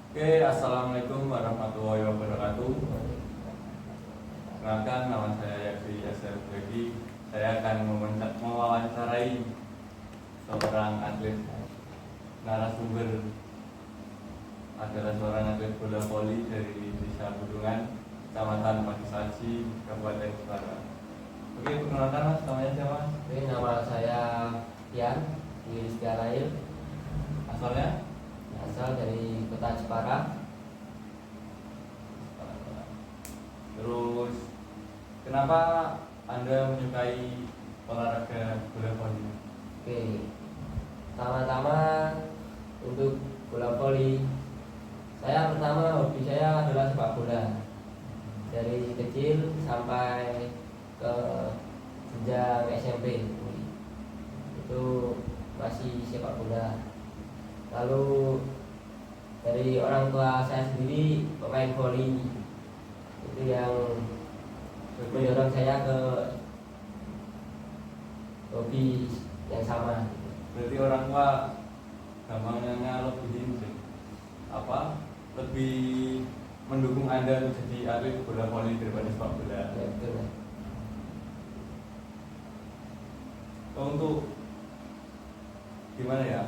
Oke, assalamualaikum warahmatullahi wabarakatuh. Perkenalkan, nama saya Yakfi Yasir Bedi. Saya akan mewawancarai seorang atlet. Narasumber adalah seorang atlet bola voli dari Desa Budungan, Kecamatan Pakisaji, Kabupaten Jepara. Oke, perkenalkan mas, namanya siapa? Oke, nama saya Tian di Rizkyalail, Asalnya? asal dari kota Jepara. Terus, kenapa Anda menyukai olahraga bola voli? Oke, pertama-tama untuk bola voli, hobi saya adalah sepak bola. Dari kecil sampai ke jenjang SMP itu masih sepak bola. Lalu dari orang tua saya sendiri pemain voli, itu yang mendorong saya ke hobi yang sama. Berarti orang tua gampangnya lebih mendukung Anda untuk jadi atlet bola voli daripada sepak bola. Ya, betul. Untuk gimana ya?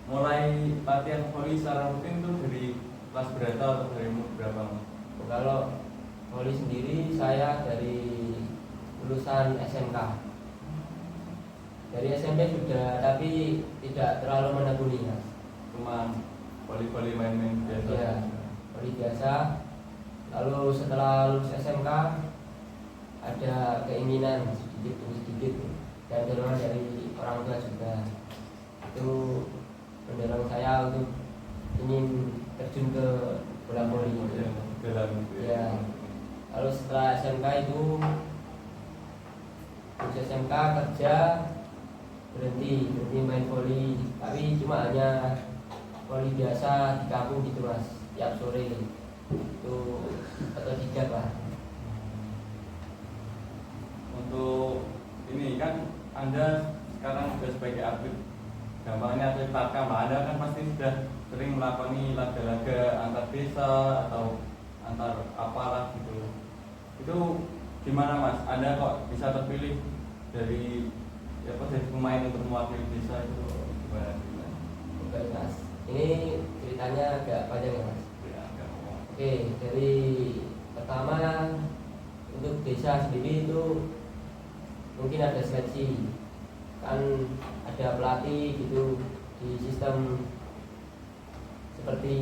Mulai latihan voli secara rutin tuh dari kelas berapa atau dari umur berapa? Kalau voli sendiri saya dari lulusan SMK. Dari SMP sudah, tapi tidak terlalu menekuni, Mas. Cuma voli-voli main-main biasa. Ya, voli biasa. Lalu setelah lulus SMK ada keinginan sedikit demi sedikit dan dorongan dari orang tua juga. Itu mendorong saya untuk ingin terjun ke bola voli. Ya. Lalu setelah SMK itu lulus SMK kerja, berhenti main voli, tapi cuma hanya voli biasa di kampung gitu mas, tiap sore itu atau 3 lah. Untuk ini kan Anda sekarang sudah sebagai atlet, gampangnya atlet tarkam lah. Anda kan pasti sudah sering melakoni laga-laga antar desa atau antar apalah gitu. Itu gimana mas? Anda kok bisa terpilih dari jadi pemain untuk mewakili desa itu gimana? Oke mas, ini ceritanya agak panjang ya mas. Ya, Oke, dari pertama untuk desa sendiri itu mungkin ada seleksi, kan ada pelatih gitu di sistem seperti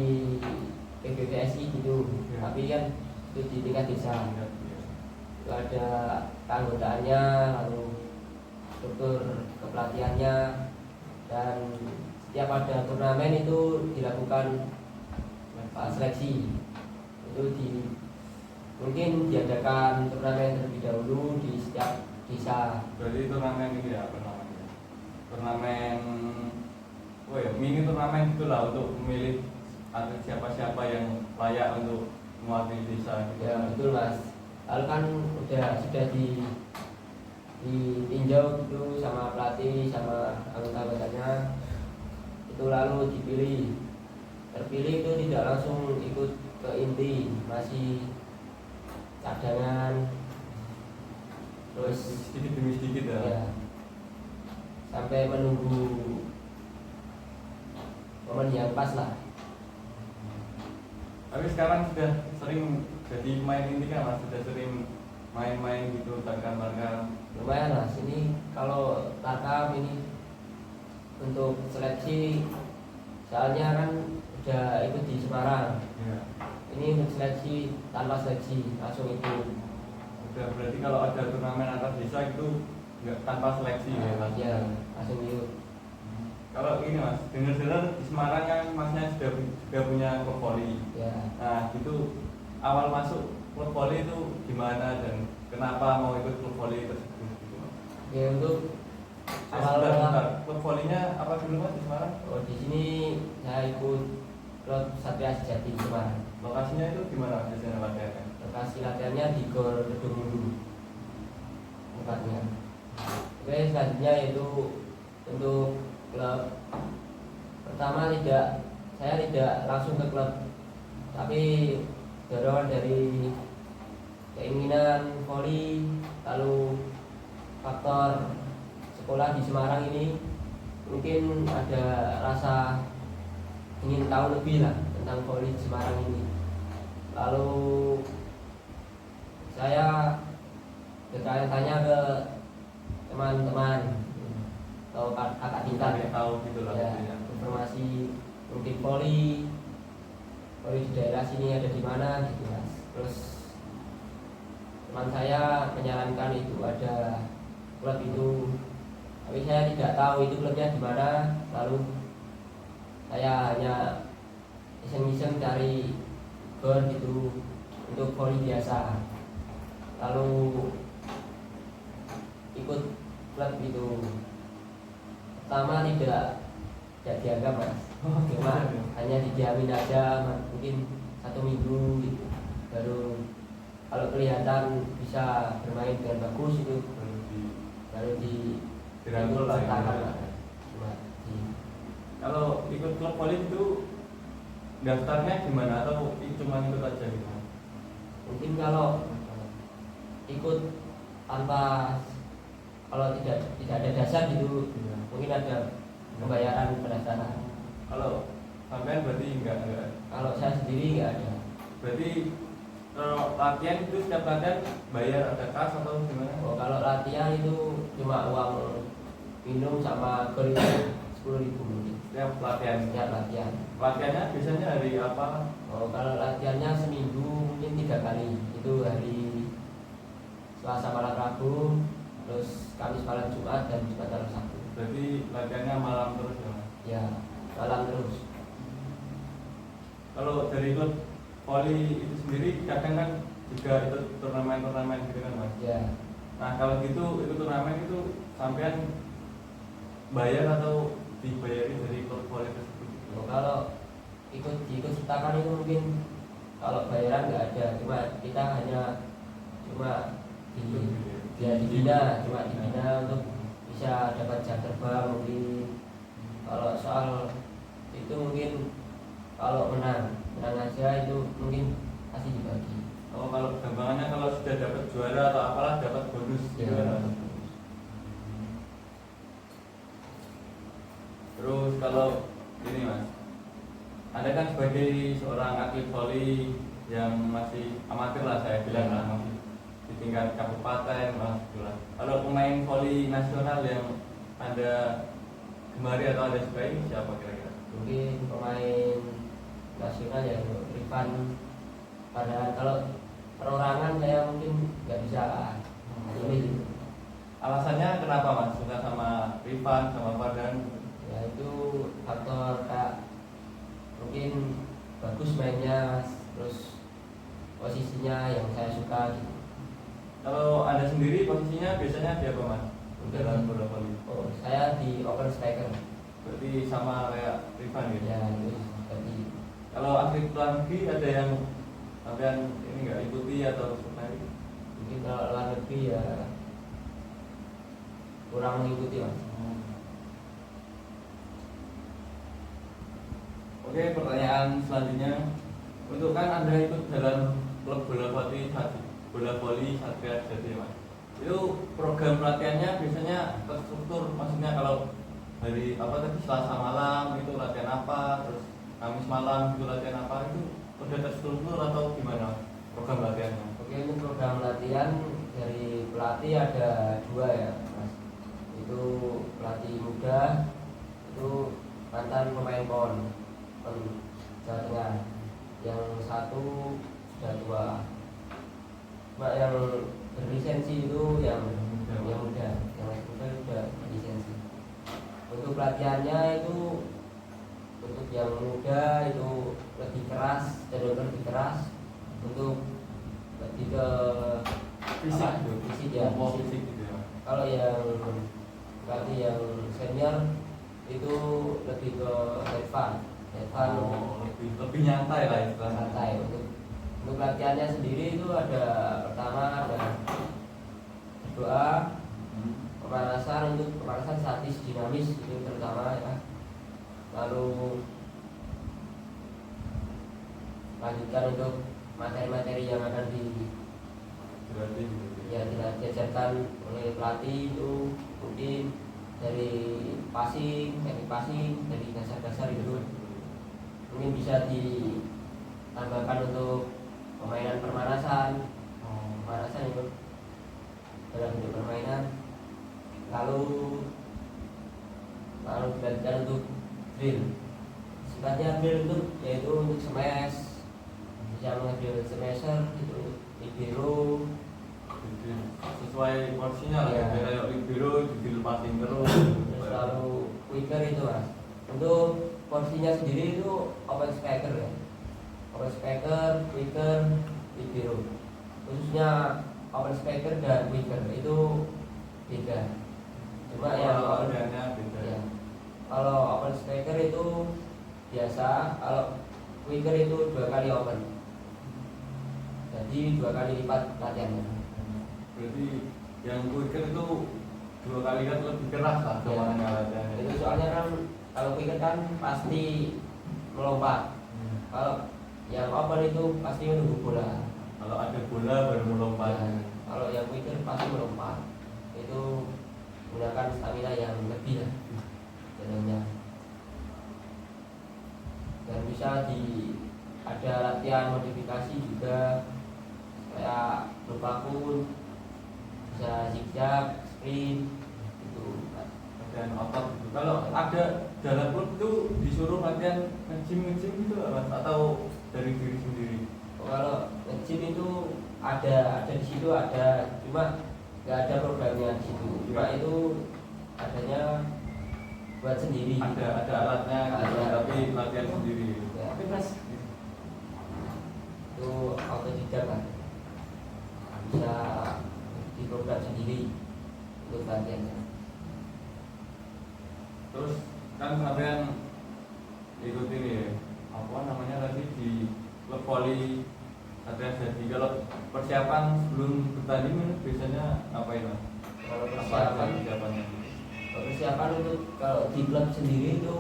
PBVSI gitu, Ya. tapi kan itu di tingkat desa. Ya. Itu ada keanggotaannya, lalu struktur kepelatihannya, dan setiap ada turnamen itu dilakukan seleksi. Itu mungkin diadakan turnamen terlebih dahulu di setiap desa. Berarti turnamen ini ya apa namanya? Turnamen mini turnamen gitulah untuk memilih atlet siapa-siapa yang layak untuk mewakili desa gitu. Ya betul mas. Lalu kan sudah ditinjau gitu sama pelatih sama anggota-anggotanya, itu lalu terpilih itu tidak langsung ikut ke inti, masih cadangan, terus sedikit demi sedikit ya. ya sampai menunggu momen yang pas lah. Tapi sekarang sudah sering jadi main inti kan mas, sudah sering main-main gitu tarkam-tarkam. Lumayan lah sini, kalau tarkam ini untuk seleksi, soalnya kan udah ikut di Semarang. Ya. Ini untuk seleksi tanpa seleksi langsung ikut. Udah berarti kalau ada turnamen antar desa itu nggak tanpa seleksi ya mas. Ya langsung ikut. Kalau ini mas, dengar-dengar di Semarang kan masnya juga punya klub voli. Ya. Nah itu awal masuk klub voli itu gimana dan kenapa mau ikut klub voli tersebut gitu mas? Oke, untuk Sebentar. Klub volinya apa dulu mas di Semarang? di sini saya ikut klub Satria Sejati Semarang. Lokasinya itu gimana mas biasanya latihannya? Lokasi latihannya di Gor Gedung Mulu tempatnya. Oke, selanjutnya itu untuk klub pertama saya tidak langsung ke klub tapi dorongan dari keinginan voli, lalu faktor sekolah di Semarang ini, mungkin ada rasa ingin tahu lebih lah tentang voli di Semarang ini. Lalu saya bertanya-tanya ke teman-teman atau kakak tingkat ya, tahu gitu lah ya, maksudnya. informasi mungkin voli di daerah sini ada di mana gitu mas. Terus teman saya menyarankan itu ada klub itu, tapi saya tidak tahu itu klubnya di mana. Lalu saya hanya iseng-iseng cari gor gitu untuk voli biasa, lalu ikut klub itu. Pertama tidak dianggap mas, cuma hanya dijamin aja mungkin 1 minggu gitu, baru kalau kelihatan bisa bermain dengan bagus itu baru dirangkul lah ya. Cuma Kalau ikut klub voli itu daftarnya gimana atau cuma ikut aja gitu? mungkin kalau ikut tanpa, kalau tidak ada dasar gitu, mungkin ada pembayaran pendaftaran. Kalau sampean berarti enggak. Kalau saya sendiri nggak ada. Berarti kalau latihan itu setiap latihan bayar ada kas atau gimana? Oh, kalau latihan itu cuma uang minum sama gol itu 10.000 mungkin. Setiap latihan. Setiap latihan. Latihannya biasanya hari apa? Oh, kalau latihannya seminggu mungkin 3 kali. Itu hari Selasa malam Rabu, terus Kamis malam Jumat, dan Jumat malam Sabtu. Berarti latihannya malam terus ya? Ya, malam terus. Kalau dari klub voli itu sendiri kadang kan juga itu turnamen gitu kan mas? Ya. Nah kalau gitu itu turnamen itu sampean bayar atau dibayari dari klub voli tersebut? Oh, kalau ikut sertakan itu mungkin kalau bayaran nggak ada, cuma kita hanya dibina untuk bisa dapat jam terbang mungkin. Kalau soal itu mungkin kalau menang aja itu mungkin pasti dibagi. Oh kalau gampangannya kalau sudah dapat juara atau apalah dapat bonus gitu kan? Terus kalau ini mas, Anda kan sebagai seorang atlet voli yang masih amatir lah saya bilang lah, masih di tingkat kabupaten lah gitu lah. Kalau pemain voli nasional yang Anda gemari atau Anda sukai siapa kira-kira? Mungkin pemain nasional yang Rifan. Padahal kalau perorangan saya mungkin nggak bisa ini. Alasannya kenapa mas suka sama Rifan sama Fardan? Ya itu faktor kayak mungkin bagus mainnya, terus posisinya yang saya suka gitu. Kalau Anda sendiri posisinya biasanya di apa mas? Dalam bola voli? Oh, saya di open striker. Berarti sama kayak Rifan gitu? Ya itu seperti. Kalau atlet luar negeri ada yang sampean ini nggak ikuti atau sukai? Mungkin kalau luar negeri ya kurang mengikuti mas. Oke, pertanyaan selanjutnya, untuk kan Anda ikut dalam klub bola voli Satria Jati mas. Itu program pelatihannya biasanya terstruktur, maksudnya kalau hari apa tadi Selasa malam itu latihan apa, terus Kamis malam itu latihan apa, itu udah terstruktur atau gimana program latihannya? Oke, untuk program latihan dari pelatih ada 2 ya mas. Itu pelatih muda, itu mantan pemain PON Jawa Tengah. Yang satu sudah tua. Cuma yang berlisensi itu yang muda, yang muda sudah berlisensi. Untuk pelatihannya itu untuk yang muda itu lebih keras, cenderung lebih keras, untuk lebih ke fisik ya. Fisik gitu ya. Kalau yang pelatih yang senior itu lebih ke advance. Lebih nyantai lah itu. Santai. Untuk latihannya sendiri itu ada pertama ada berdoa, pemanasan statis dinamis itu terutama ya. Lalu lanjutkan untuk materi-materi yang akan berarti gitu. diajarkan oleh pelatih itu mungkin dari teknik passing, dari dasar-dasar itu mungkin bisa ditambahkan untuk permainan pemanasan itu dalam bentuk permainan, lalu dilanjutkan untuk drill. Sifatnya drill itu yaitu untuk smash, bisa mengambil smasher itu libero, Jadi sesuai porsinya lah Iya. ya. Kayak libero dilepasin terus. terus lalu quicker itu mas. Untuk porsinya sendiri itu open speaker ya, open speaker, quicker, libero. Khususnya open speaker dan quicker itu beda. Cuma yang organnya beda. ya, kalau open speaker itu biasa, kalau quicker itu 2 kali open, jadi 2 kali lipat latihannya. Berarti yang quicker itu 2 kali kan lebih keras lah Iya. semuanya latihannya. Itu soalnya kan kalau quicker kan pasti melompat, kalau yang open itu pasti menunggu bola. Kalau ada bola baru melompat. Ya, kalau yang quicker pasti melompat, itu menggunakan stamina yang lebih lah jadinya. Dan bisa ada latihan modifikasi juga kayak lupakun, bisa zigzag, sprint itu. Latihan otot gitu. Kalau ada dalam klub itu disuruh latihan nge-gym gitu Mas? Atau dari diri sendiri? Kalau nge-gym itu ada di situ ada, cuma nggak ada programnya di situ. Cuma itu adanya buat sendiri. Ada alatnya gitu, Ada. tapi latihan sendiri. Ya. Oke Mas. Itu autodidak kan, bisa diprogram sendiri untuk latihannya. Terus kan sampean ikut ini ya, apa namanya tadi di klub voli latihan jadi. Kalau persiapan sebelum bertanding biasanya ngapain Mas? Kalau Apa aja persiapan persiapannya? untuk kalau di klub sendiri itu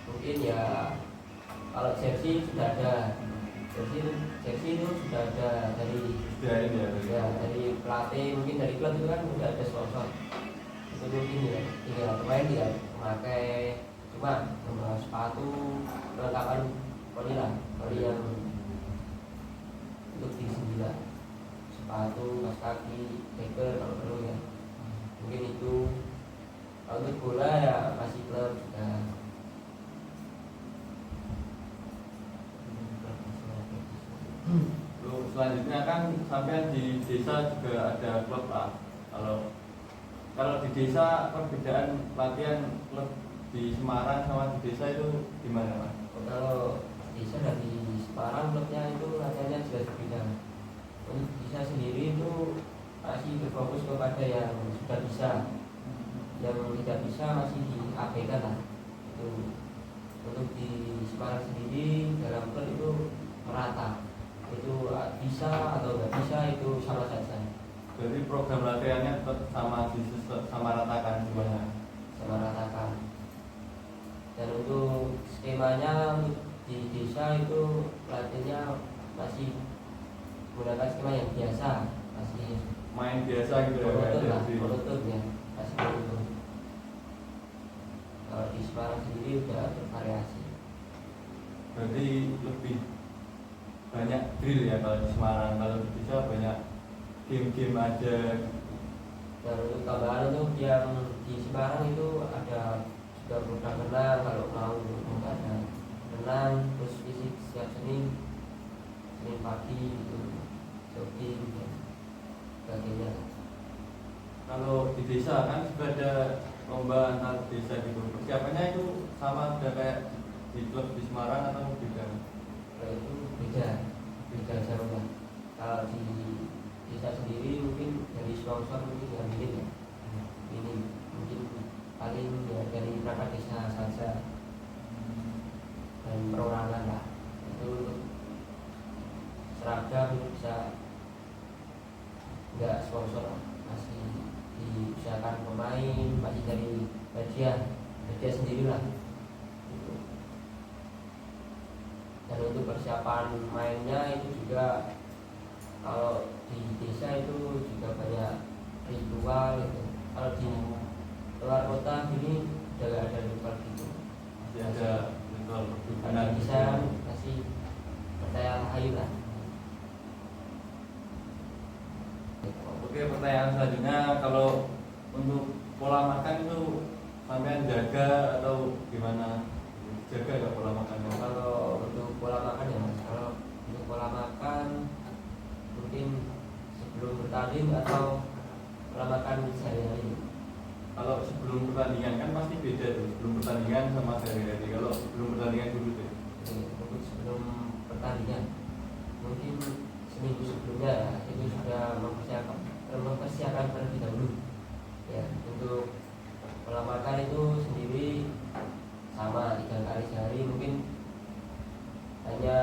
mungkin ya, kalau jersey sudah ada, jersey itu sudah ada dari Sudah ini ya. dari pelatih, mungkin dari klub itu kan udah ada sponsor. Itu mungkin ya tinggal pemain dia memakai, cuma membawa sepatu, perlengkapan poli yang untuk diri sendiri lah. Sepatu, kaos kaki, tackle kalau perlu ya. Mungkin itu. Kalau untuk bola ya masih klub juga. Terus selanjutnya kan sampean di desa juga ada klub lah. Kalau di desa perbedaan latihan klub di Semarang sama di desa itu gimana Mas? Kalau desa dan di Semarang klubnya itu latihannya jelas berbeda. Untuk desa sendiri itu masih berfokus kepada yang sudah bisa, yang tidak bisa masih diabaikan lah. Itu untuk di Semarang sendiri dalam klub itu merata, itu bisa atau nggak bisa itu sama saja, Jadi program latihannya tetap sama ratakan semuanya. sama ratakan. Dan untuk skemanya untuk di desa itu latihannya masih menggunakan skema yang biasa, masih Main biasa gitu ya. monoton lah, Jadi monoton ya, masih monoton. Kalau di Semarang sendiri udah bervariasi. berarti lebih banyak drill ya kalau di Semarang. Kalau di desa banyak game-game aja. Dan untuk tambahan untuk yang di Semarang itu ada juga program renang, kalau mau ada renang, terus fisik setiap Senin pagi itu jogging dan sebagainya. Kalau di desa kan juga ada lomba antar desa gitu. Persiapannya itu sama udah kayak di klub di Semarang atau beda? Kalau itu beda jauh lah. Kalau di desa sendiri mungkin dari sponsor mungkin yang minim ya, minim, mungkin paling ya dari perangkat desa saja dan perorangan lah. Itu untuk seragam itu bisa nggak sponsor, masih diusahakan pemain, masih dari hadiah sendiri lah gitu. Dan untuk persiapan mainnya itu juga kalau di desa itu juga banyak ritual gitu. Kalau di luar kota gini udah gak ada ritual gitu. Masih ada ritual Di perkebunan desa masih percaya hayu lah. Oke, pertanyaan selanjutnya, kalau untuk pola makan itu sampean jaga atau gimana? Jaga gak pola makannya? Kalau untuk pola makan ya Mas, kalau untuk pola makan mungkin sebelum bertanding atau pola makan sehari-hari. Kalau sebelum pertandingan kan pasti beda tuh, sebelum pertandingan sama sehari-hari. Kalau sebelum pertandingan dulu deh. Untuk sebelum pertandingan mungkin seminggu sebelumnya ya, itu sudah mempersiapkan terlebih dahulu ya. Untuk pola makan itu sendiri sama 3 kali sehari, mungkin hanya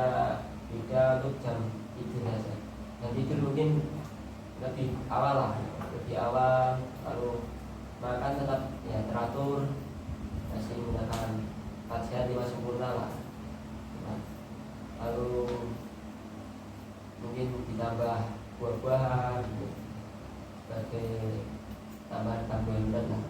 beda untuk jam tidur saja. Jam tidur mungkin lebih awal lah, lebih awal, lalu makan tetap ya teratur, masih menggunakan 4 sehat 5 sempurna lah. Nah, lalu mungkin ditambah buah-buahan gitu, sebagai tambahan karbohidrat lah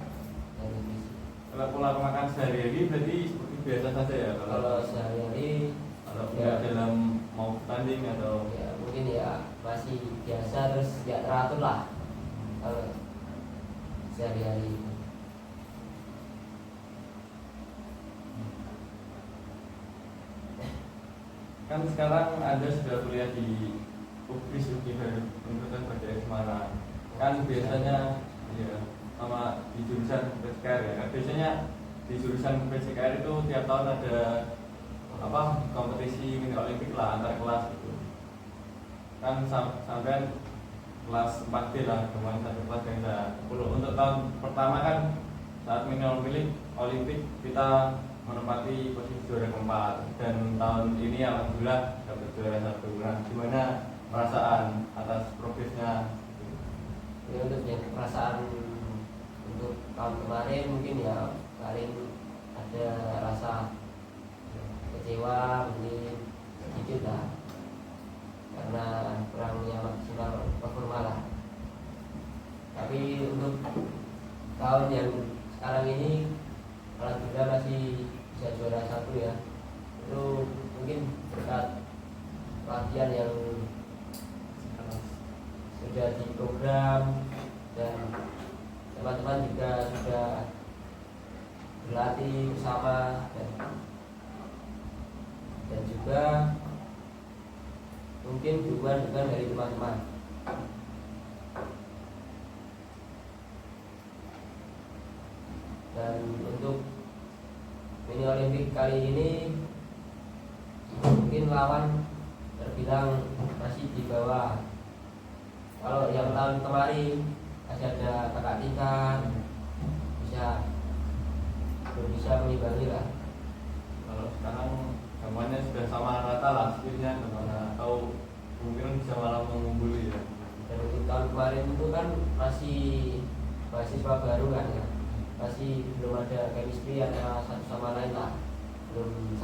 dari gizi. Kalau pola makan sehari-hari berarti seperti biasa saja ya? Kalau sehari-hari kalau ya, dalam mau bertanding atau ya mungkin ya masih biasa, terus ya teratur lah kalau sehari-hari. kan sekarang Anda sudah kuliah di UPIS Universitas Bajai Semarang. Kan biasanya ya sama di jurusan PCKR ya. Kan biasanya di jurusan PCKR itu tiap tahun ada kompetisi mini olimpik lah antar kelas gitu. Kan sampai kelas 4D lah, kemarin satu kelas yang saya 10. Untuk tahun pertama kan saat mini olimpik kita menempati posisi juara keempat, dan tahun ini alhamdulillah dapat juara 1. Nah, gimana perasaan atas progresnya? Ya, untuk yang perasaan untuk tahun kemarin mungkin ya paling ada rasa kecewa mungkin sedikit lah, karena kurangnya maksimal performa lah. Tapi untuk tahun yang sekarang ini alhamdulillah masih bisa juara 1 ya. Itu mungkin berkat latihan yang sudah diprogram, dan teman-teman juga sudah berlatih bersama, dan juga mungkin dukungan dari teman-teman. Dan untuk mini olimpik kali ini mungkin lawan terbilang masih di bawah. Kalau yang tahun kemarin masih ada kakak tingkat, belum bisa mengimbangi lah. Kalau sekarang gambarnya sudah sama rata lah speednya, kemana tahu kemungkinan bisa malah mengungguli ya. Dan untuk tahun kemarin itu kan masih mahasiswa baru kan ya, masih belum ada chemistry antara satu sama lain lah, belum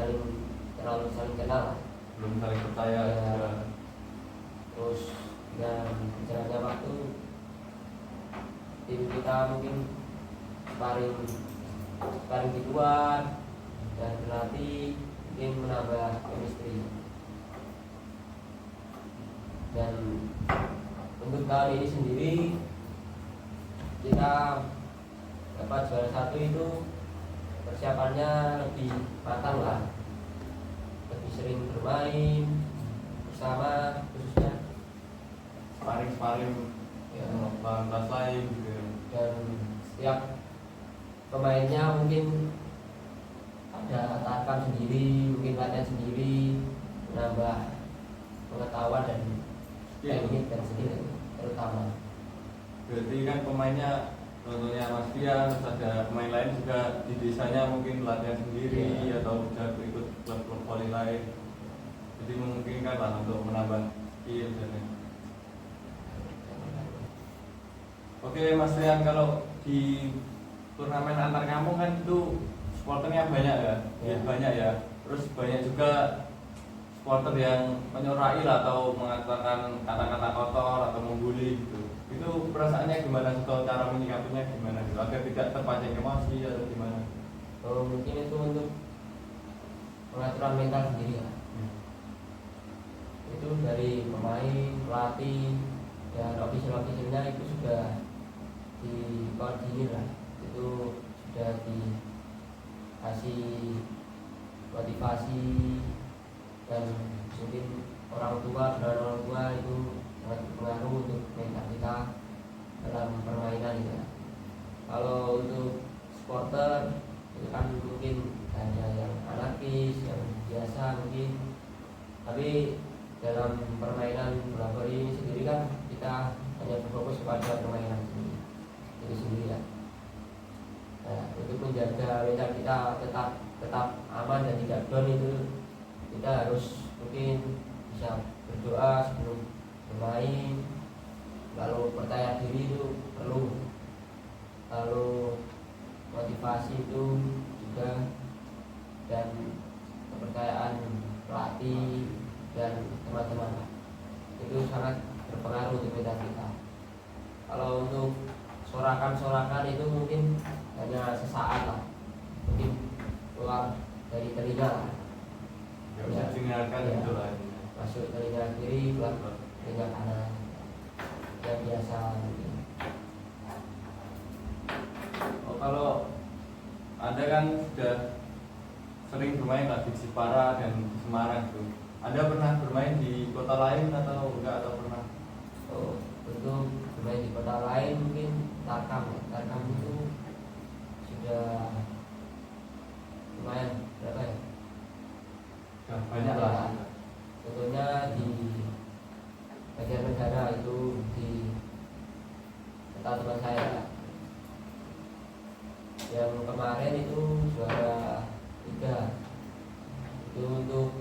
terlalu saling kenal lah. Belum saling percaya Ya. juga. Terus dan berjalannya waktu tim kita mungkin paling di luar dan berlatih, mungkin menambah chemistry. Dan untuk tahun ini sendiri kita dapat juara 1 itu persiapannya lebih matang lah, lebih sering bermain bersama, khususnya Sparring ya, lawan kelas lain gitu. dan setiap pemainnya mungkin ada tarkam sendiri, mungkin latihan sendiri, menambah pengetahuan dan teknik dan skill terutama. Berarti kan pemainnya contohnya Mas Fian, terus ada pemain lain juga di desanya mungkin latihan sendiri atau sudah ikut klub-klub voli lain. Jadi memungkinkan lah untuk menambah skill dan lain. Oke Mas Rian, kalau di turnamen antar kampung kan itu supporternya banyak ya, Ya. banyak ya. Terus banyak juga supporter yang menyorai lah atau mengatakan kata-kata kotor atau membuli gitu. Itu perasaannya gimana atau cara menyikapinya gimana gitu agar tidak terpancing emosi atau gimana? Oh, mungkin itu untuk pengaturan mental sendiri ya. Itu dari pemain, pelatih, dan ofisial-ofisialnya itu sudah dikoordinir lah. Itu sudah dikasih motivasi, dan mungkin orang tua itu sangat berpengaruh untuk mental kita dalam permainan gitu ya. Kalau untuk supporter itu kan mungkin ada yang anarkis, yang biasa mungkin, tapi dalam permainan bola voli ini sendiri kan kita hanya berfokus pada permainan itu sendiri ya. Nah, untuk menjaga mental kita tetap aman dan tidak down itu kita harus mungkin bisa berdoa sebelum bermain, lalu percaya diri itu perlu, lalu motivasi itu juga, dan kepercayaan pelatih dan teman-teman itu sangat berpengaruh untuk mental kita. Kalau untuk sorakan itu mungkin hanya sesaat lah, mungkin keluar dari telinga lah. Ya bisa dengarkan Ya. gitu lah. Masuk telinga kiri, keluar telinga kanan, yang biasa mungkin. Oh, kalau Anda kan sudah sering bermain lah di Jepara dan di Semarang tuh. Anda pernah bermain di kota lain atau enggak atau pernah? Oh, untuk bermain di kota lain mungkin Tarkam itu sudah lumayan, berapa ya? Ya, banyak lah. Contohnya di Banjarnegara itu di kota teman saya. Yang kemarin itu juara 3. Itu untuk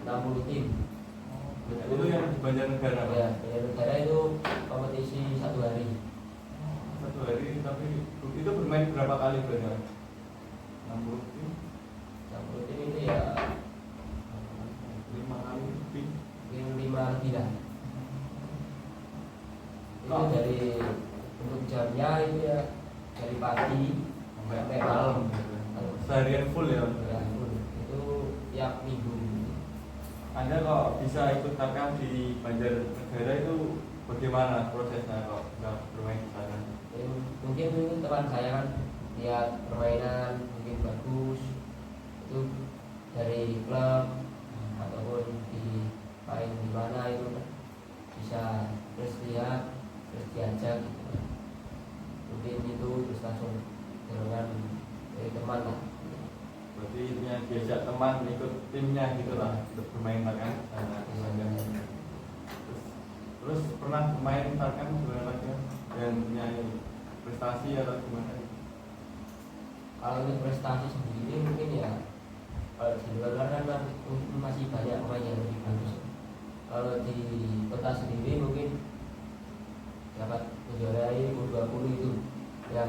60 tim. Itu yang di Banjarnegara. Pak? Ya, Banjarnegara itu kompetisi 1 hari. 1 hari, tapi itu bermain berapa kali banyak? 60 tim, 60 tim itu ya 5 kali lebih. mungkin 5 lebih lah. Itu Oh. dari untuk jamnya itu ya dari pagi sampai malam. Seharian full ya. Ya, itu tiap minggu. Anda kok bisa ikut Tarkam di Banjarnegara itu bagaimana prosesnya kok bisa bermain di sana? Mungkin itu teman saya kan lihat permainan mungkin bagus, itu dari klub ataupun di main di mana itu bisa terus lihat, terus diajak gitu. Mungkin itu terus langsung dorongan dari teman lah. Berarti intinya diajak teman ikut timnya gitu lah untuk bermain Tarkam sana. Terus pernah main Tarkam gimana lagi dan punya prestasi atau gimana? Kalau untuk prestasi sendiri mungkin ya kalau di luar kan masih banyak pemain yang lebih bagus. Kalau di kota sendiri mungkin dapat menjuarai U20 itu yang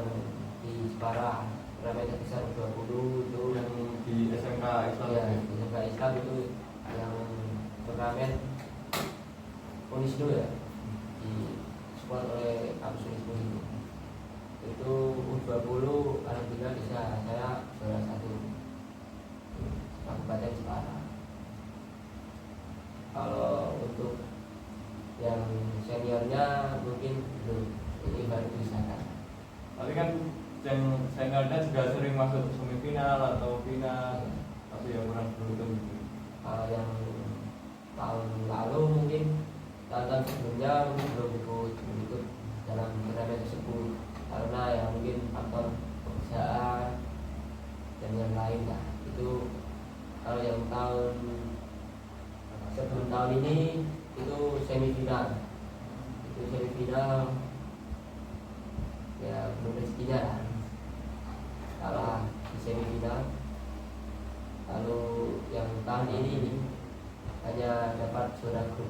di Jepara, turnamen terbesar U20 itu Yang di SMK Islam ya, di SMK Islam itu yang turnamen Unisdo ya, di support oleh kampus Unisdo itu U20 alhamdulillah bisa saya juara 1 Kabupaten Jepara. Kalau untuk yang seniornya mungkin belum, ini baru bisa kan. Tapi kan yang seniornya juga sering masuk semifinal atau final, tapi yang kurang beruntung gitu. Kalau yang tahun lalu mungkin tahun sebelumnya mungkin belum ikut dalam turnamen tersebut karena ya mungkin faktor pekerjaan dan yang lain lah. Itu kalau yang tahun sebelum tahun ini itu semifinal ya belum rezekinya lah, kalah di semifinal. Lalu yang tahun ini hanya dapat juara grup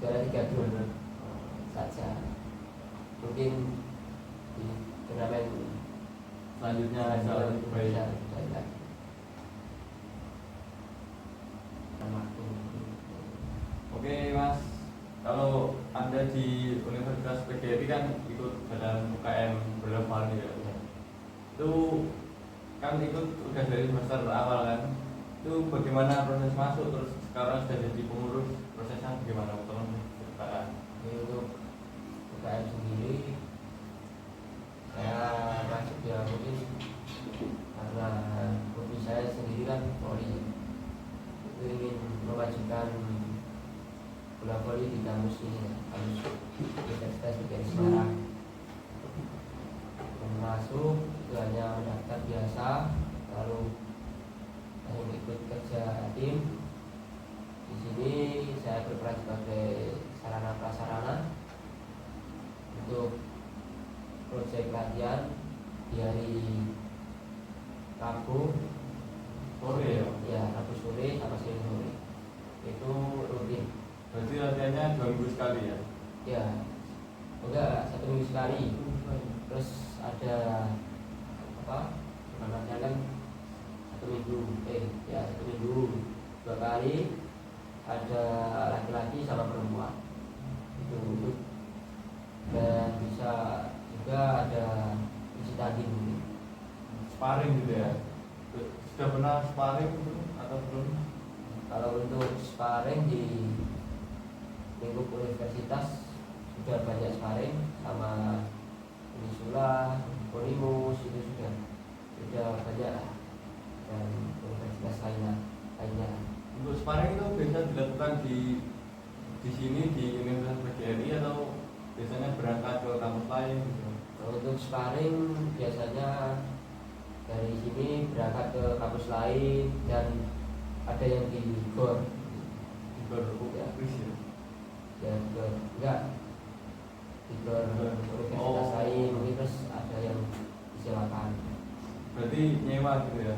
juara 3 grup saja. Mungkin di turnamen Selanjutnya bisa lebih baik. di Universitas PGRI kan ikut dalam UKM berlomba ya. Itu kan ikut udah dari semester awal kan. Itu bagaimana proses masuk, terus sekarang sudah jadi pengurus, prosesnya bagaimana tolong ceritakan. Jadi untuk UKM sendiri saya masuk ya mungkin karena hobi saya sendiri kan voli, itu ingin memajukan bola voli di kampus ini, kampus Universitas PGRI Semarang. Masuk itu hanya mendaftar biasa, lalu ikut kerja tim. Di sini saya berperan sebagai sarana prasarana untuk proyek latihan di hari Rabu Sore ya, Rabu sore sama Senin sore itu rutin. Berarti latihannya 2 minggu sekali ya? Ya, enggak, 1 minggu sekali. Terus ada apa? Namanya kan 1 minggu, 1 minggu 2 kali, ada laki-laki sama perempuan itu untuk, dan bisa juga ada uji tanding mungkin. Sparring gitu ya? Sudah pernah sparring atau belum? Kalau untuk sparring di lingkup universitas sudah banyak sparring sama Unisula, Ponimus, itu sudah banyak lah, dan universitas lainnya. Untuk sparring itu biasa dilakukan di sini di Universitas PGRI atau biasanya berangkat ke kampus lain gitu? Untuk sparring biasanya dari sini berangkat ke kampus lain, dan ada yang di GOR. Di GOR UPIS ya? Ya, GOR enggak, di GOR universitas lain mungkin, terus ada yang disewakan. Berarti nyewa gitu ya?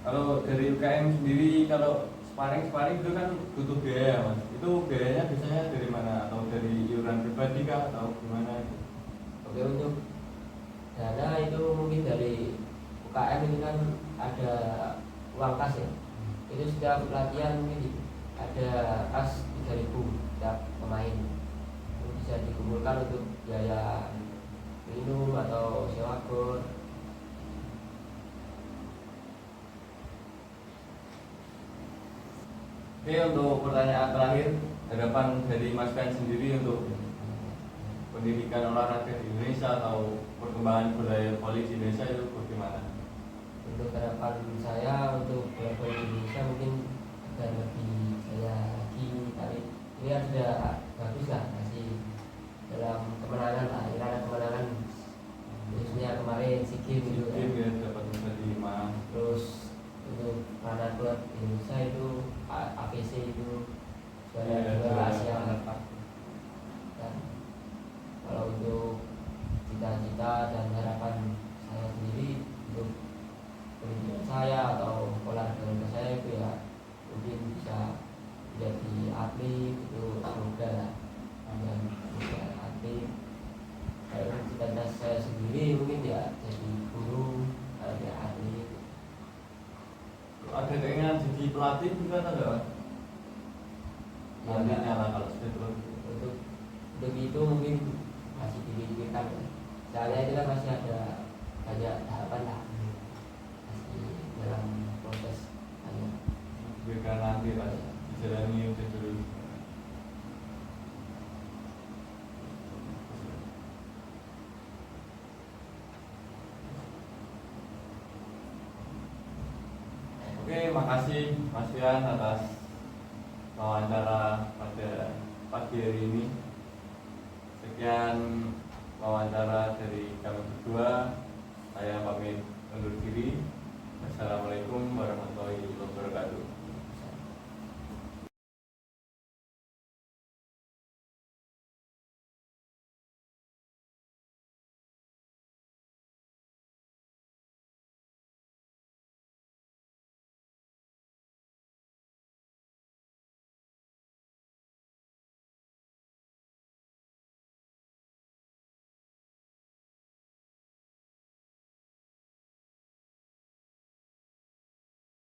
Kalau dari UKM sendiri, kalau sparring itu kan butuh biaya mas. Itu biayanya biasanya dari mana? Atau dari iuran pribadi kah? Atau gimana itu? Oke, untuk dana itu mungkin dari UKM ini kan ada uang kas ya. Itu setiap pelatihan mungkin ada kas 3.000 setiap pemain. Itu bisa dikumpulkan untuk biaya minum atau sewa gor. Oke, untuk pertanyaan terakhir, harapan dari Mas Fen sendiri untuk pendidikan olahraga di Indonesia atau perkembangan budaya voli di Indonesia itu bagaimana? Untuk harapan saya untuk bola voli Indonesia mungkin agar lebih jaya lagi. Tapi ini kan sudah bagus lah, masih dalam kemenangan lah, irama kemenangan. Khususnya kemarin SEA Games gitu Tim ya. ya dapat medali emas. Terus untuk ranah klub Indonesia itu APC itu juara Asia. Dan kalau untuk cita-cita dan harapan saya sendiri untuk pendidikan saya atau olahraga saya itu ya mungkin bisa jadi atlet, itu semoga lah, dan bisa atlet. Kalau cita-cita saya sendiri mungkin ya jadi guru, ya atlet. Ada keinginan jadi pelatih juga atau enggak? Ya, Nantinya lah kalau sudah terus. untuk itu mungkin masih dipikirkan ya. Soalnya itu kan masih ada banyak tahapan lah, masih dalam proses banyak. Biarkan nanti lah dijalani udah dulu. Oke, makasih Mas Fian atas wawancara pada pagi hari ini. Sekian wawancara dari kami berdua. Saya pamit undur diri.